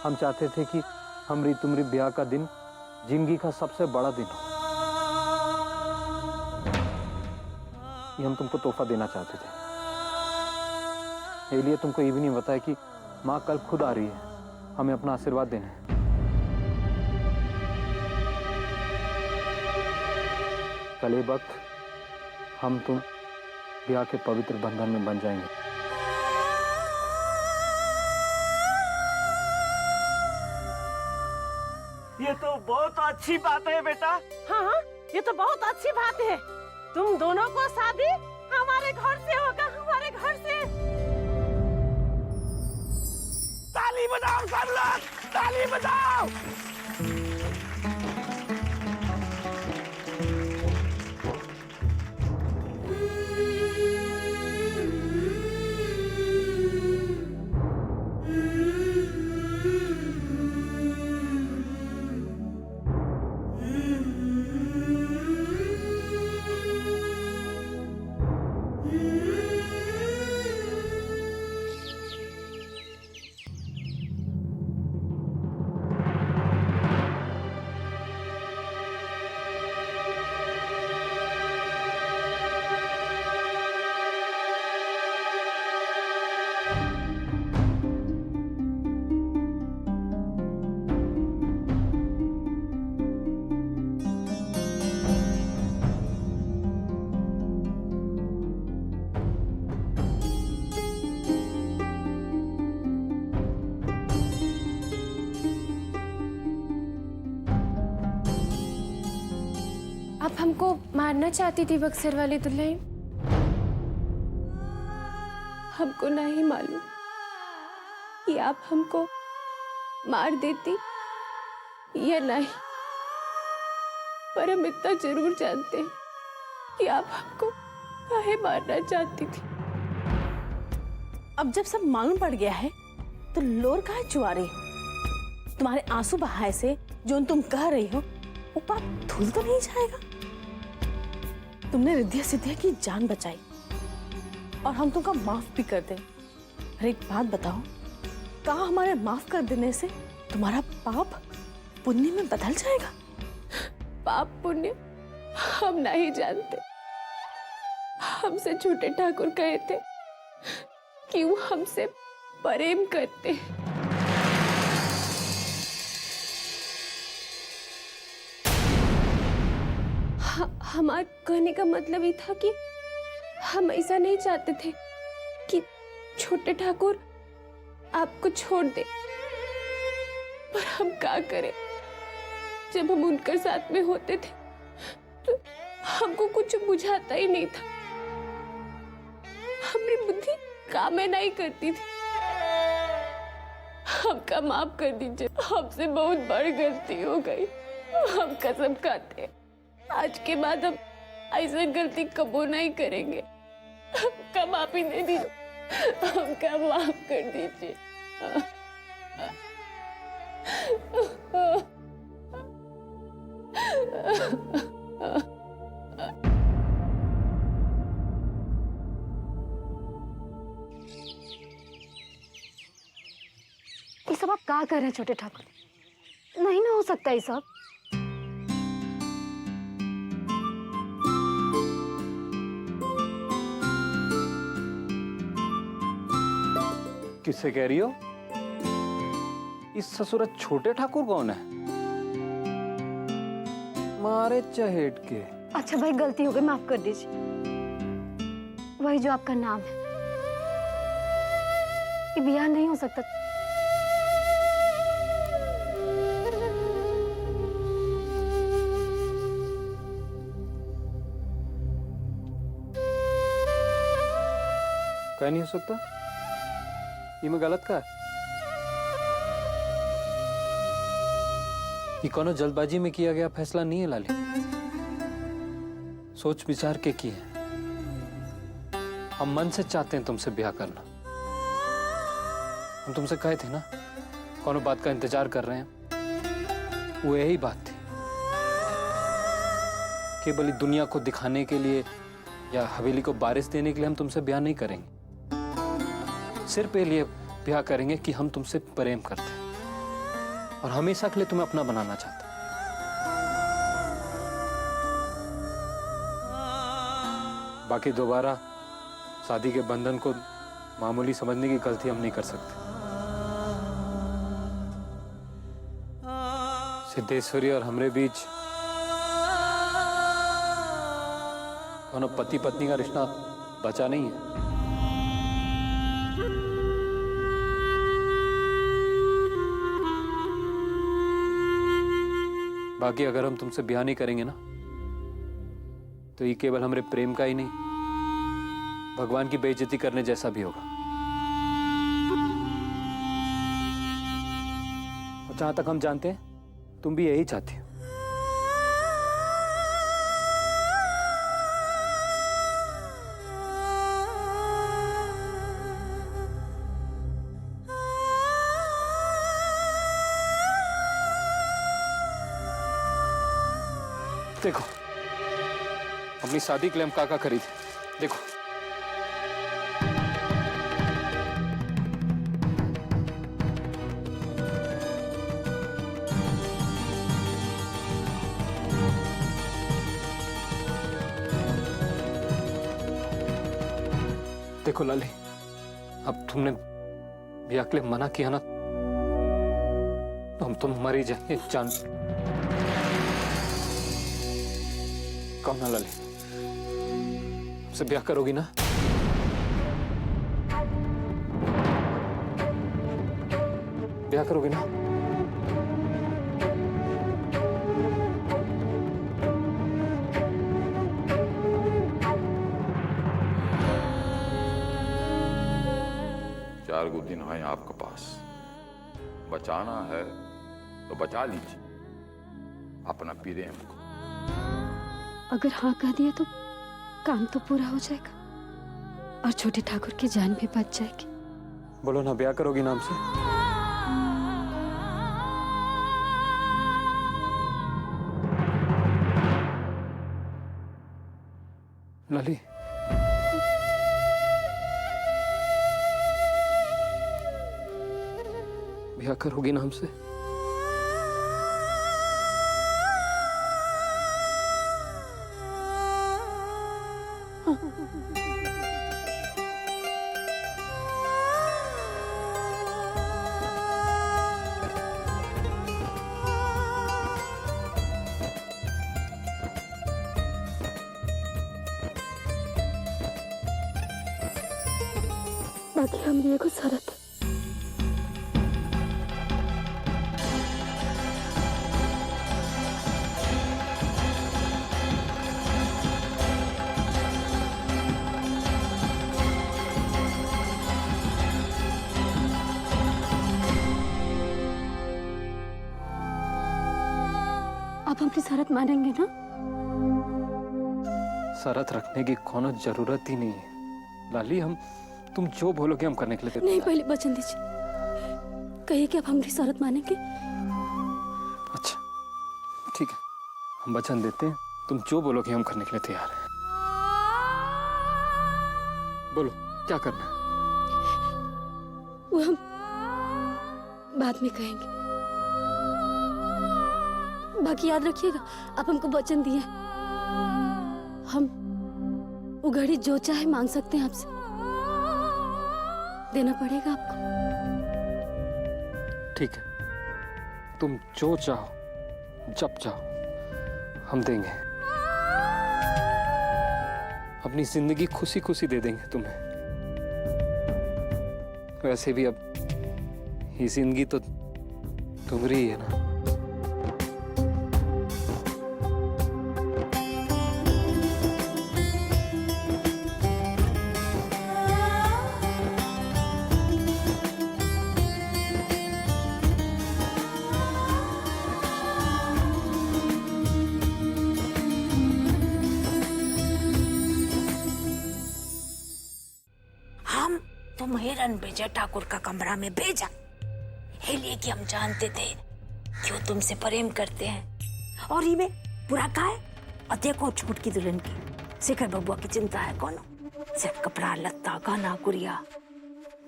हम चाहते थे कि हमरी तुमरी ब्याह का दिन जिंदगी का सबसे बड़ा दिन हो। ये हम तुमको तोहफा देना चाहते थे। इसलिए तुमको ये भी नहीं बताया कि माँ कल खुद आ रही है हमें अपना आशीर्वाद देने। कल ये वक्त हम तुम ब्याह के पवित्र बंधन में बन जाएंगे। ये तो बहुत अच्छी बात है बेटा। हाँ, ये तो बहुत अच्छी बात है। तुम दोनों को शादी हमारे घर से होगा, हमारे घर से। ताली बजाओ सब लोग, ताली बजाओ। आप हमको मारना चाहती थी बक्सर वाली दुल्हन। हमको नहीं मालूम कि आप हमको मार देती या नहीं, पर हम इतना जरूर जानते हैं कि आप हमको काहे मारना चाहती थी। अब जब सब मालूम पड़ गया है तो लोर काहे चुआ रही हो? तुम्हारे आंसू बहाए से जो तुम कह रही हो वो पाप धुल तो नहीं जाएगा। तुमने रिद्धिया सिद्धिया की जान बचाई और हम तुमको माफ भी कर दे। अरे एक बात बताओ, कहा हमारे माफ कर देने से तुम्हारा पाप पुण्य में बदल जाएगा? पाप पुण्य हम नहीं जानते। हमसे छोटे ठाकुर कहे थे कि वो हमसे प्रेम करते हैं। हमारे कहने का मतलब ये था कि हम ऐसा नहीं चाहते थे कि छोटे ठाकुर आपको छोड़ दे, पर हम क्या करें? जब हम उनके साथ में होते थे तो हमको कुछ बुझाता ही नहीं था। हमारी बुद्धि काम नहीं करती थी। हमका माफ कर दीजिए, हमसे बहुत बड़ी गलती हो गई। हम कसम खाते हैं आज के बाद हम ऐसा गलती कबो नहीं करेंगे। हमका माफी दे दीजिए, हमका माफ कर दीजिए। ये सब आप क्या कर रहे हैं छोटे ठाकुर? नहीं ना हो सकता ये सब। किससे कह रही हो? इस ससुरा छोटे ठाकुर कौन है? मारे चहेट के। अच्छा भाई, गलती हो गई, माफ कर दीजिए। वही जो आपका नाम है। ये ब्याह नहीं हो सकता। क्या नहीं हो सकता? ये में गलत का? ये कोनो जल्दबाजी में किया गया फैसला नहीं है लाली। सोच विचार के किए। हम मन से चाहते हैं तुमसे ब्याह करना। हम तुमसे कहे थे ना, कोनो बात का इंतजार कर रहे हैं। वो यही बात थी। केवल दुनिया को दिखाने के लिए या हवेली को बारिश देने के लिए हम तुमसे ब्याह नहीं करेंगे। सिर्फ ये लिए ब्याह करेंगे कि हम तुमसे प्रेम करते हैं। और हमेशा के लिए तुम्हें अपना बनाना चाहता। बाकी दोबारा शादी के बंधन को मामूली समझने की गलती हम नहीं कर सकते। सिद्धेश्वरी और हमरे बीच कोनो पति पत्नी का रिश्ता बचा नहीं है। बाकी अगर हम तुमसे ब्याह नहीं करेंगे ना, तो ये केवल हमारे प्रेम का ही नहीं, भगवान की बेइज्जती करने जैसा भी होगा। और जहां तक हम जानते हैं, तुम भी यही चाहती हो। देखो, अपनी शादी के लिए हम काका खरीदे। देखो, देखो लाली, अब तुमने ब्याह के लिए मना किया ना, तो हम तुम मर ही जाएंगे जान। कहो ना लाली, हमसे ब्याह करोगी ना? ब्याह करोगी ना? चार गो दिन है आपके पास, बचाना है तो बचा लीजिए अपना प्रेम को। अगर हाँ कह दिया तो काम तो पूरा हो जाएगा और छोटे ठाकुर की जान भी बच जाएगी। बोलो ना, ब्याह करोगी ना हमसे? लाली, ब्याह करोगी ना हमसे? बाकी हमने एगो शरत। आप अपनी शरत मानेंगे ना? शरत रखने की कोनो जरूरत ही नहीं है लाली। हम तुम जो बोलोगे हम करने के लिए नहीं, पहले वचन दीजिए, कहिए कि आप हमारी शरत मानेंगे। अच्छा ठीक है, हम वचन देते हैं, तुम जो बोलोगे हम करने के लिए तैयार हैं। बोलो क्या करना है? वो हम बाद में कहेंगे। बाकी याद रखिएगा, आप हमको वचन दिए, हम वो घड़ी जो चाहे मांग सकते हैं आपसे, देना पड़ेगा आपको। ठीक है, तुम जो चाहो जब चाहो हम देंगे। अपनी जिंदगी खुशी खुशी दे देंगे तुम्हें। वैसे भी अब ये जिंदगी तो तुम्हारी ही है ना। तुम्हें रणविजय ठाकुर का कमरा में भेजा इसलिए कि हम जानते थे कि वो तुमसे प्रेम करते हैं। और ये में पूरा का है। और देखो छूट की दुल्हन की शेखर बबुआ की चिंता है कौन? सिर्फ कपड़ा लत्ता गाना गुड़िया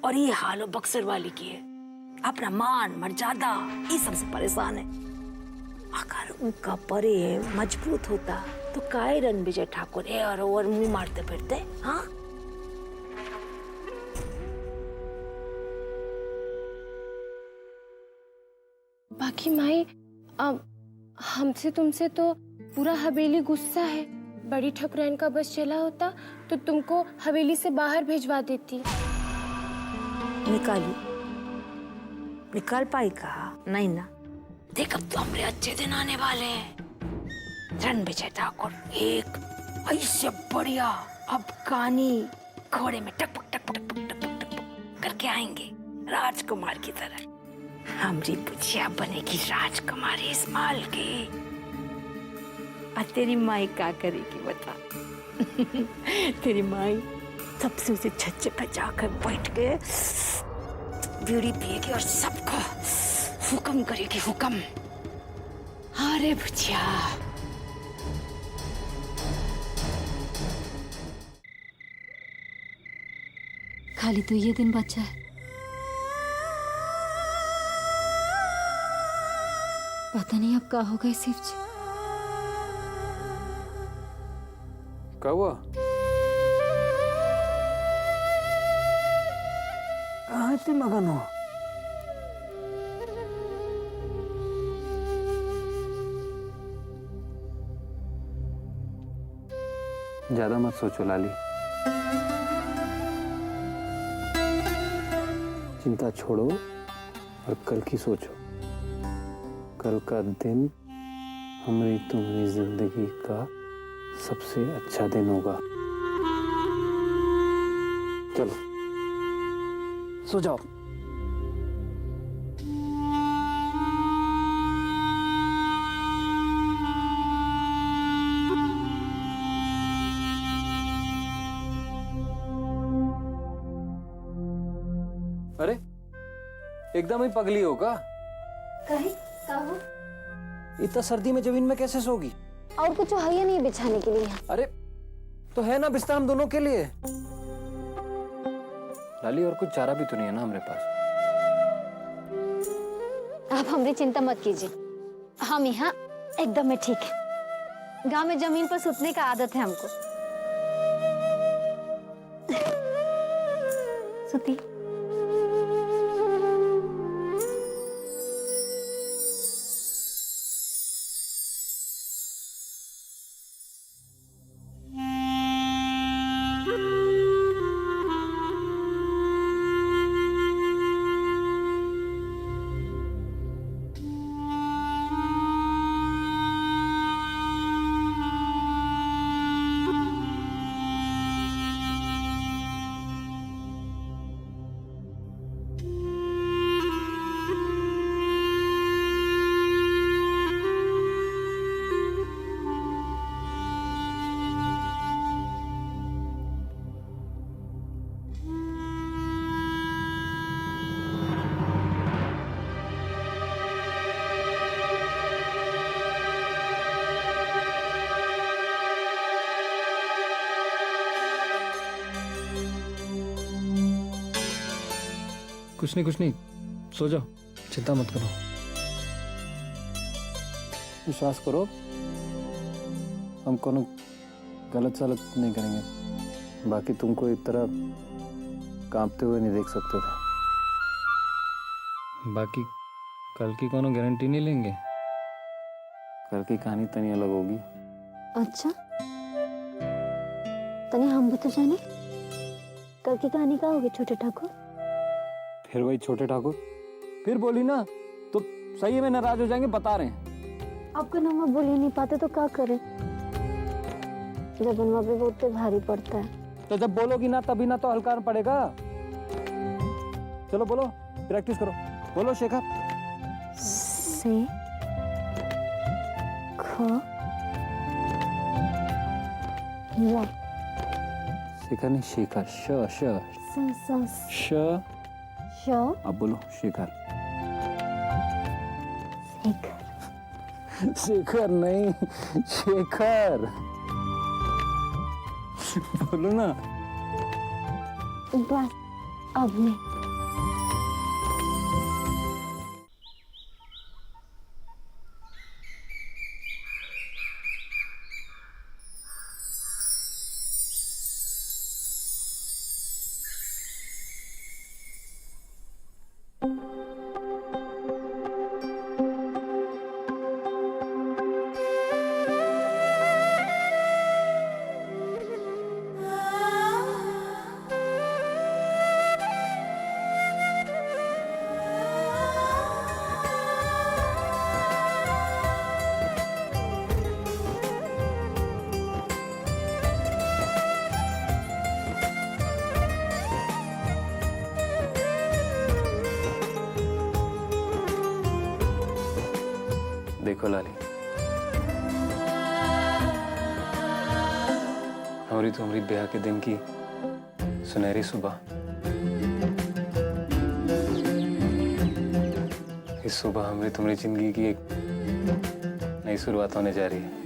और ये हालो बक्सर वाली की है। अपना मान मर्यादा ये सबसे परेशान है। अगर उनका प्रेम मजबूत होता तो काय रणविजय ठाकुर और ओवर मुंह मारते फिरते। हाँ, बाकी माई, अब हमसे तुमसे तो पूरा हवेली गुस्सा है। बड़ी ठाकुराइन का बस चला होता तो तुमको हवेली से बाहर भिजवा देती। निकाल पाई कहा नहीं ना। देख, अब तो हमारे अच्छे दिन आने वाले हैं। रणविजय ठाकुर एक ऐसे बढ़िया अफगानी घोड़े में टकपक टकपक टकपक टकपक टकपक करके आएंगे, राजकुमार की तरह। हमारी बुचिया बनेगी राजकुमारी इस माल की। और तेरी माई क्या करेगी बता? तेरी माई सबसे उसे छज्जे पे जाकर बैठ के बीड़ी पिएगी और सबको हुक्म करेगी, हुक्म। अरे बुचिया, खाली तो ये दिन बचा है। पता नहीं अब क्या होगा इस शिव जी। क्या हुआ? कहाँ इतनी मगन हो? ज्यादा मत सोचो लाली, चिंता छोड़ो और कल की सोचो। कल का दिन हमारी तुम्हारी जिंदगी का सबसे अच्छा दिन होगा। चलो सो जाओ। अरे एकदम ही पगली होगा। कहो इतना सर्दी में जमीन में कैसे सोगी? और कुछ है या नहीं बिछाने के लिए? अरे तो है ना बिस्तर हम दोनों के लिए। लाली और कुछ चारा भी तो नहीं है ना हमारे पास। आप हमारी चिंता मत कीजिए, हम यहाँ एकदम में ठीक है। गांव में जमीन पर सुतने का आदत है हमको। सुती। कुछ नहीं, सो जाओ, चिंता मत करो, विश्वास करो, हम कोनो गलत सलत नहीं करेंगे। बाकी तुमको इस तरह कांपते हुए नहीं देख सकते थे। बाकी कल की कोनो गारंटी नहीं लेंगे। कल की कहानी तनी अलग होगी। अच्छा, तनी हम भी तो जाने कल की कहानी क्या होगी छोटे ठाकुर? फिर वही छोटे ठाकुर, फिर बोली ना तो सही में नाराज हो जाएंगे, बता रहे हैं। आपका नाम बोल ही नहीं पाते तो क्या करें? जब बनवा पे बहुत भारी पड़ता है। तो जब बोलोगी ना तभी ना तो हल्का पड़ेगा। चलो बोलो, प्रैक्टिस करो, बोलो शेखर। से ख ला शेखर नहीं, शेखर, श श श। श। अब बोलो शेखर। शेखर। शेखर नहीं, शेखर। बोलो ना। बस अब नहीं। देखो लाली, हमारी तो हमारी ब्याह के दिन की सुनहरी सुबह, इस सुबह हमारी तुम्हारी जिंदगी की एक नई शुरुआत होने जा रही है।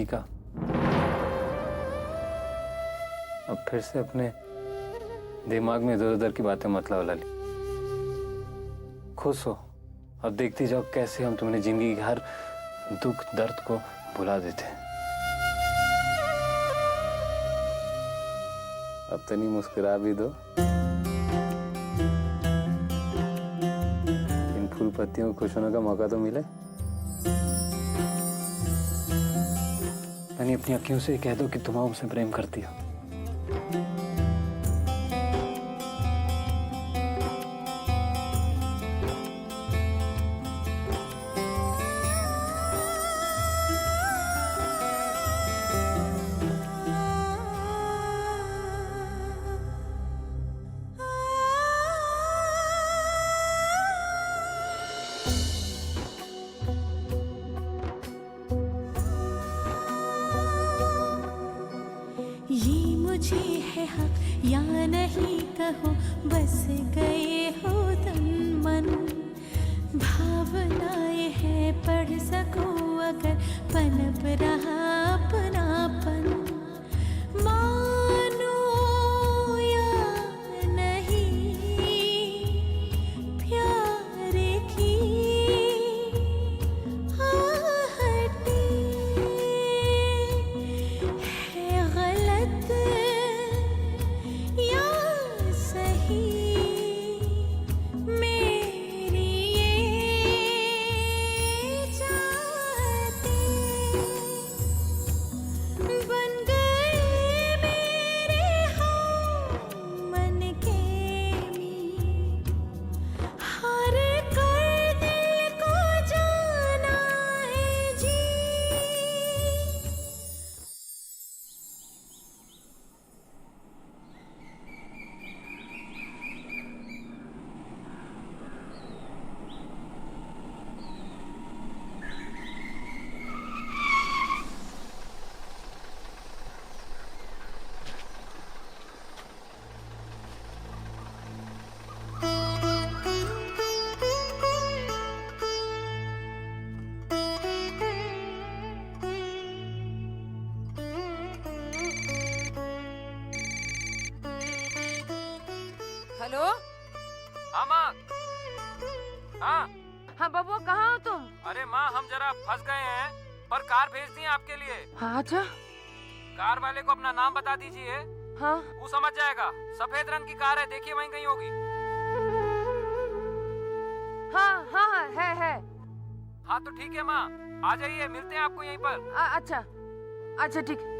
ईका, अब फिर से अपने दिमाग में इधर उधर की बातें मत लाओ लाली, खुश हो। अब देखती जाओ कैसे हम तुम्हारी जिंदगी के हर दुख दर्द को भुला देते हैं। अब तो नहीं, मुस्कुरा भी दो। इन फूल पत्तियों को खुश होने का मौका तो मिले। मैंने अपनी अखियों से कह दो कि तुम हमसे प्रेम करती हो। ये मुझे है हक या नहीं कहो, बस गए हो तन मन। भावनाएं है पढ़ सको अगर पनप रहा अपनापन। मानो या नहीं प्यार की आहटें है गलत या सही, मेरी ये चाहते बन गए मेरे हम मन के मी। हार कर दिल को जाना है जी। हेलो। हाँ माँ। हाँ हाँ बबुआ, कहाँ हो तुम? अरे माँ, हम जरा फंस गए हैं, पर कार भेज दी है आपके लिए। हाँ अच्छा। कार वाले को अपना नाम बता दीजिए, हाँ वो समझ जाएगा। सफेद रंग की कार है, देखिए वहीं कहीं होगी। हाँ हाँ हाँ है। हाँ तो ठीक है माँ, आ जाइए, मिलते हैं आपको यहीं पर। अच्छा अच्छा ठीक।